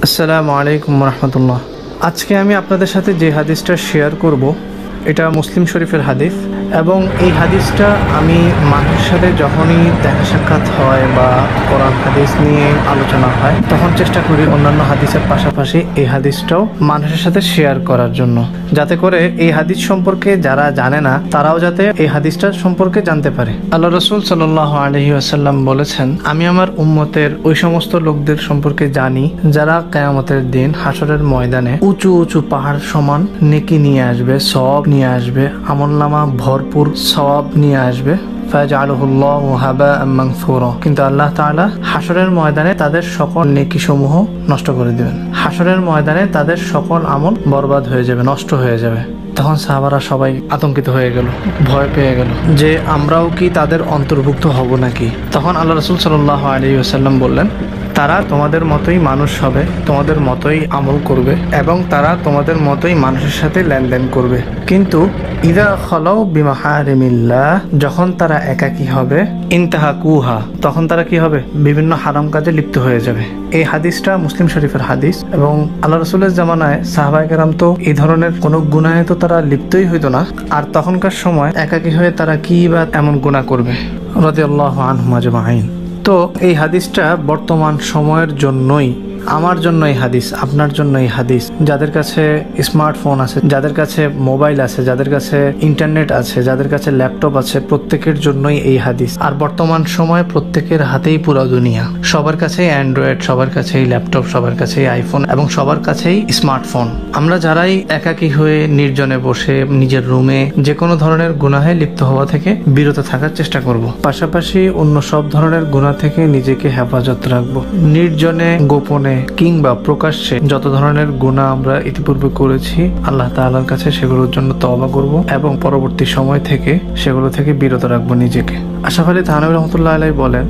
আসসালামু আলাইকুম রহমতুল্লাহ। আজকে আমি আপনাদের সাথে যে হাদিসটা শেয়ার করব এটা মুসলিম শরীফের হাদিস, এবং এই হাদিসটা আমি মানুষের সাথে যখনই দেখা সাক্ষাৎ হয় বা কোরআন হাদিস নিয়ে আলোচনা হয় তখন চেষ্টা করি অন্যান্য হাদিসের পাশাপাশি এই হাদিসটাও মানুষের সাথে শেয়ার করার জন্য, যাতে করে এই হাদিস সম্পর্কে যারা জানে না তারাও যাতে এই হাদিসটা সম্পর্কে জানতে পারে। আল্লাহ রাসূল সাল্লাল্লাহু আলাইহি ওয়াসাল্লাম বলেছেন, আমি আমার উম্মতের ওই সমস্ত লোকদের সম্পর্কে জানি যারা কিয়ামতের দিন হাসরের ময়দানে উঁচু উঁচু পাহাড় সমান নেকি নিয়ে আসবে, সওয়াব নিয়ে আসবে, আমলনামা ভরপুর সওয়াব নিয়ে আসবে। কিন্তু আল্লাহ তাআলা হাসরের ময়দানে তাদের সকল নেকি সমূহ নষ্ট করে দিবেন। হাসরের ময়দানে তাদের সকল আমল বরবাদ হয়ে যাবে, নষ্ট হয়ে যাবে। তখন সাহাবারা সবাই আতঙ্কিত হয়ে গেল, ভয় পেয়ে গেল যে আমরাও কি তাদের অন্তর্ভুক্ত হব নাকি। তখন আল্লাহ রাসূল সাল্লাল্লাহু আলাইহি ওয়াসাল্লাম বললেন, তারা তোমাদের মতোই মানুষ হবে, তোমাদের মতোই আমল করবে এবং তারা তোমাদের মতোই মানুষের সাথে লেনদেন করবে, কিন্তু ইযা খালাউ বিমাহারিমিল্লাহ, যখন তারা একাকী হবে, ইনতাহাকুহা, তখন তারা কি হবে, বিভিন্ন হারাম কাজে লিপ্ত হয়ে যাবে। এই হাদিসটা মুসলিম শরীফের হাদিস, এবং আল্লাহ রাসূলের জামানায় সাহাবায়ে কেরাম তো এই ধরনের কোনো গুনাহে তো তারা লিপ্তই হইতো না, আর তখনকার সময় একাকী হয়ে তারা কি বা এমন গুনাহ করবে। রাদিয়াল্লাহু আনহুম আজমাইন। তো এই হাদিসটা বর্তমান সময়ের জন্যই, আমার জন্য এই হাদিস, আপনার জন্য এই হাদিস। যাদের কাছে স্মার্টফোন আছে, যাদের কাছে মোবাইল আছে, যাদের কাছে ইন্টারনেট আছে, যাদের কাছে ল্যাপটপ আছে, প্রত্যেকের জন্যই এই হাদিস। আর বর্তমান সময়ে প্রত্যেকের হাতেই পুরো দুনিয়া, সবার কাছেই অ্যান্ড্রয়েড, সবার কাছেই ল্যাপটপ, সবার কাছেই আইফোন এবং সবার কাছেই স্মার্টফোন। আমরা যারাই একাকী হয়ে নির্জনে বসে নিজের রুমে যে কোনো ধরনের গুনাহে লিপ্ত হওয়া থেকে বিরত থাকার চেষ্টা করব, পাশাপাশি অন্য সব ধরনের গুনাহ থেকে নিজেকে হেফাজত রাখবো। নির্জনে, গোপনে কিংবা প্রকাশ্যে যত ধরনের গুনাহ আমরা ইতিপূর্বে করেছি, আল্লাহ তাআলার কাছে সেগুলোর জন্য তওবা করব এবং পরবর্তী সময় থেকে সেগুলো থেকে বিরত রাখবো নিজেকে। আশরাফ আলী থানভী রহমতুল্লাহ আলাইহি বলেন,